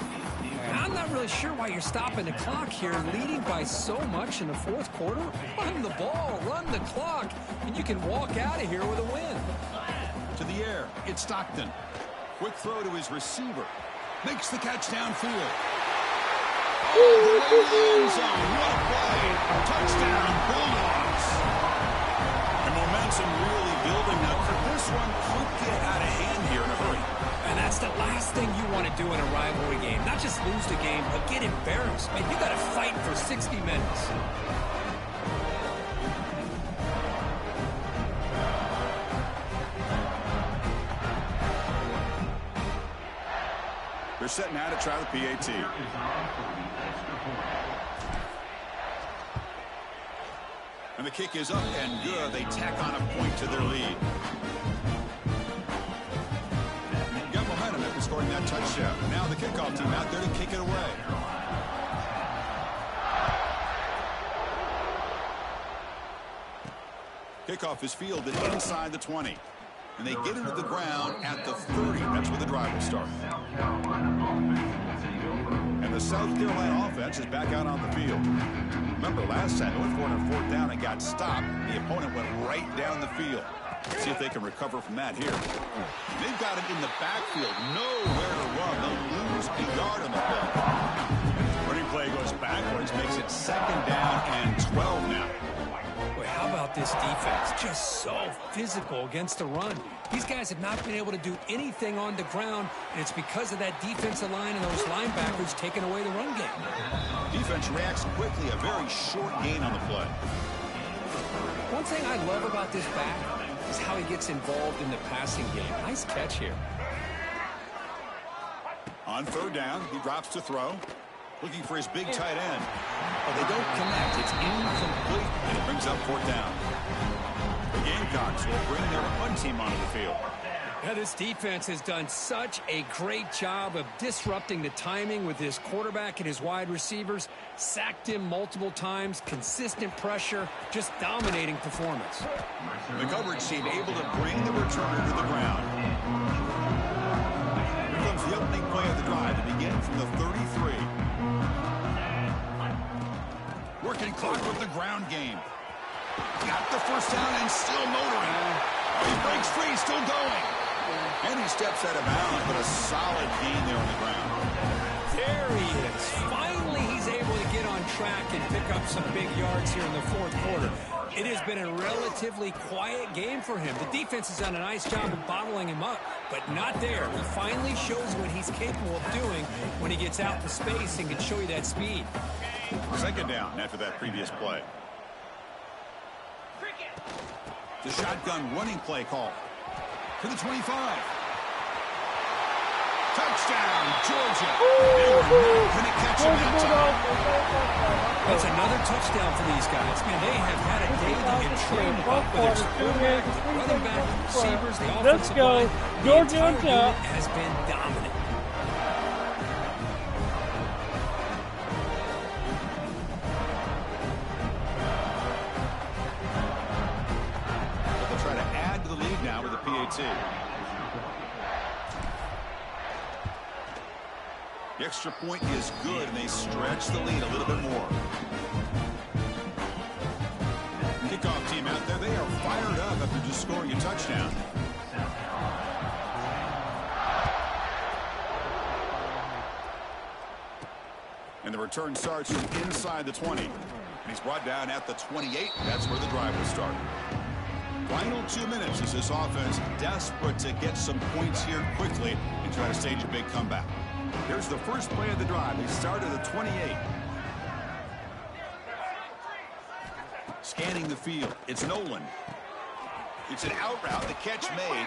I'm not really sure why you're stopping the clock here, leading by so much in the fourth quarter. Run the ball, run the clock, and you can walk out of here with a win. To the air, it's Stockton. Quick throw to his receiver. Makes the catch downfield. Oh, the way to the end zone. What a play. Touchdown, Bulldogs. And momentum really building now. This one could get out of hand here in a hurry. And that's the last thing you want to do in a rivalry game. Not just lose the game, but get embarrassed. Man, you got to fight for 60 minutes. They're set now to try the PAT. And the kick is up and good. They tack on a point to their lead. Got momentum after scoring that touchdown. Now the kickoff team out there to kick it away. Kickoff is fielded inside the 20. And they get into the ground at the 30. That's where the drive will start. And the South Carolina offense is back out on the field. Remember, last time they went for it on fourth down and got stopped. The opponent went right down the field. Let's see if they can recover from that here. They've got it in the backfield. Nowhere to run. They'll lose a yard on the play. Running play goes backwards, makes it 2nd down and 12 now. Boy, how about this defense? Just so physical against the run. These guys have not been able to do anything on the ground, and it's because of that defensive line and those linebackers taking away the run game. Defense reacts quickly, a very short gain on the play. One thing I love about this back is how he gets involved in the passing game. Nice catch here. On third down, he drops to throw. Looking for his big tight end. But they don't connect. It's incomplete, and it brings up fourth down. The Gamecocks will bring their punt team onto the field. Yeah, this defense has done such a great job of disrupting the timing with his quarterback and his wide receivers. Sacked him multiple times, consistent pressure, just dominating performance. The coverage team able to bring the returner to the ground. Here comes the opening play of the drive to begin from the 33. Working clock with the ground game. Got the first down and still motoring. He breaks free, still going. And he steps out of bounds, but a solid gain there on the ground. There he is. Finally, he's able to get on track and pick up some big yards here in the fourth quarter. It has been a relatively quiet game for him. The defense has done a nice job of bottling him up, but not there. He finally shows what he's capable of doing when he gets out in space and can show you that speed. Second down after that previous play. The shotgun running play call to the 25. Touchdown, Georgia. They were not going to catch him that time. That's another touchdown for these guys. Man, they have had a day that get trained up, whether it's quarterback, running back, receivers, the offensive line. The entire unit has been dominant. They'll try to add to the lead now with the PAT. The extra point is good, and they stretch the lead a little bit more. Kickoff team out there, they are fired up after just scoring a touchdown. And the return starts from inside the 20. And he's brought down at the 28. That's where the drive will start. Final 2 minutes as this offense desperate to get some points here quickly and try to stage a big comeback. Here's the first play of the drive. They start at the 28. Scanning the field. It's Nolan. It's an out route. The catch made.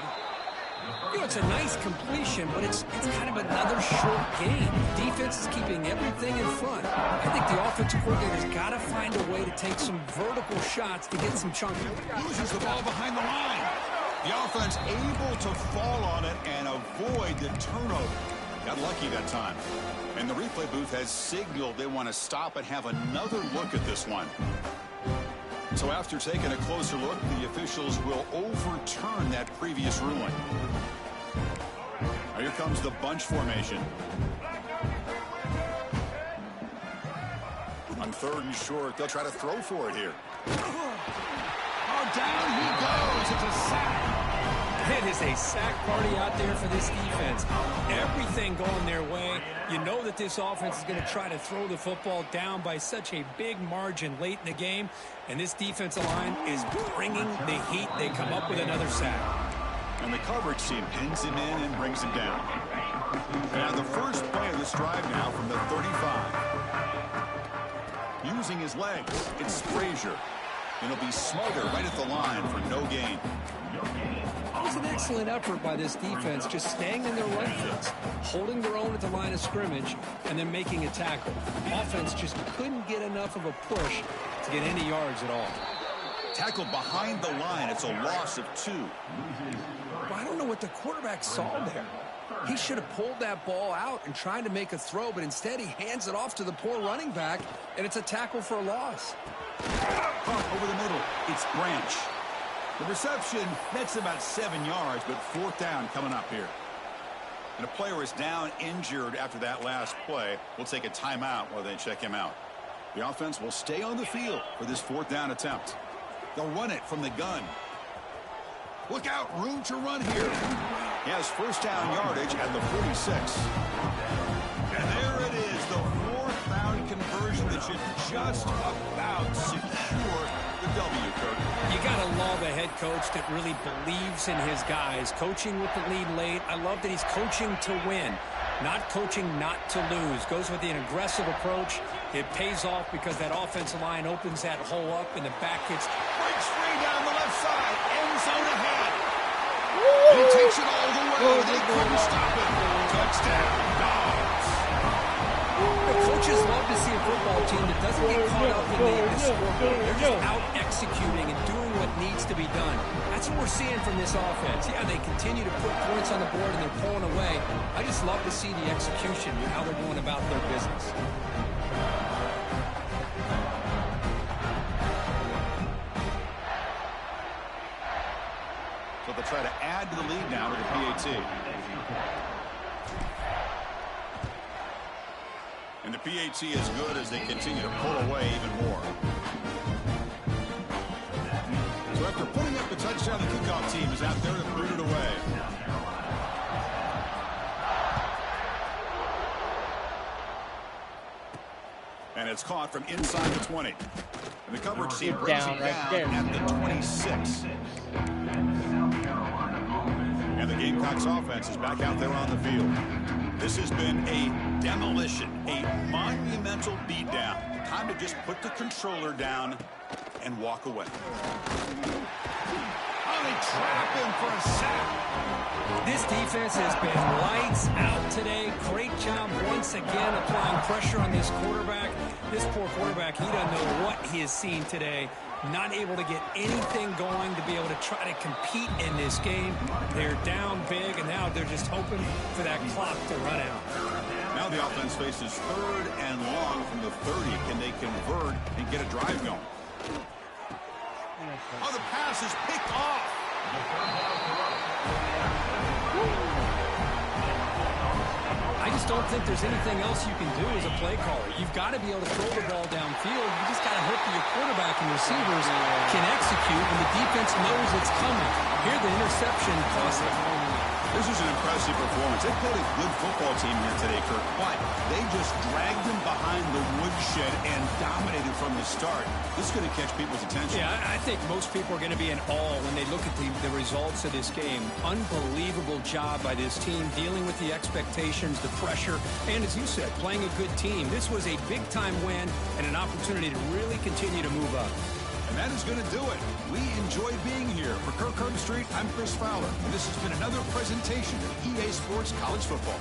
You know, it's a nice completion, but it's kind of another short gain. Defense is keeping everything in front. I think the offensive coordinator's got to find a way to take some vertical shots to get some chunky. Loses the ball behind the line. The offense able to fall on it and avoid the turnover. Got lucky that time. And the replay booth has signaled they want to stop and have another look at this one. So after taking a closer look, the officials will overturn that previous ruling. Now here comes the bunch formation. On third and short, they'll try to throw for it here. Oh, down he goes. It's a sack. It is a sack party out there for this defense. Everything going their way. You know that this offense is going to try to throw the football down by such a big margin late in the game. And this defensive line is bringing the heat. They come up with another sack. And the coverage team pins him in and brings him down. Now the first play of this drive now from the 35. Using his legs, it's Frazier. And he'll be smothered right at the line for no gain. It was an excellent effort by this defense, just staying in their run fits, holding their own at the line of scrimmage, and then making a tackle. Offense just couldn't get enough of a push to get any yards at all. Tackle behind the line. It's a loss of 2. Well, I don't know what the quarterback saw there. He should have pulled that ball out and tried to make a throw, but instead he hands it off to the poor running back, and it's a tackle for a loss. Over the middle, it's Branch. The reception, that's about 7 yards, but fourth down coming up here. And a player is down injured after that last play. We'll take a timeout while they check him out. The offense will stay on the field for this fourth down attempt. They'll run it from the gun. Look out, room to run here. He has first down yardage at the 46. And there it is, the fourth down conversion that should just about secure the W, Kirk. You got to love a head coach that really believes in his guys. Coaching with the lead late. I love that he's coaching to win, not coaching not to lose. Goes with an aggressive approach. It pays off because that offensive line opens that hole up and the back gets... Breaks free down the left side. End zone ahead. And he takes it all the way. They couldn't stop it. Touchdown, Dogs. The coaches love to see a football team that doesn't get caught up in the scoreboard. They're just out executing and doing what needs to be done. That's what we're seeing from this offense. Yeah, they continue to put points on the board and they're pulling away. I just love to see the execution and how they're going about their business. So they'll try to add to the lead now with the PAT. And the PAT is good as they continue to pull away even more. So after putting up the touchdown, the kickoff team is out there to boot it away. And it's caught from inside the 20. And the coverage team Get brings down him right down there. at the 26. And the Gamecocks offense is back out there on the field. This has been a demolition, a monumental beatdown. Time to just put the controller down and walk away. Oh, they trap him for a sack. This defense has been lights out today. Great job once again applying pressure on this quarterback. This poor quarterback, he doesn't know what he has seen today. Not able to get anything going to be able to try to compete in this game. They're down big, and now they're just hoping for that clock to run out. Now the offense faces 3rd and long from the 30. Can they convert and get a drive going? Oh, the pass is picked off. I just don't think there's anything else you can do as a play caller. You've got to be able to throw the ball downfield. You just got to hope that your quarterback and receivers can execute, and the defense knows it's coming. Here, the interception cost them. This is an impressive performance. They played a good football team here today, Kirk, but they just dragged them behind the woodshed and dominated from the start. This is going to catch people's attention. Yeah, I think most people are going to be in awe when they look at the results of this game. Unbelievable job by this team, dealing with the expectations, the pressure, and as you said, playing a good team. This was a big-time win and an opportunity to really continue to move up. And that is going to do it. We enjoyed being here. For Kirk Herbstreit, I'm Chris Fowler. And this has been another presentation of EA Sports College Football.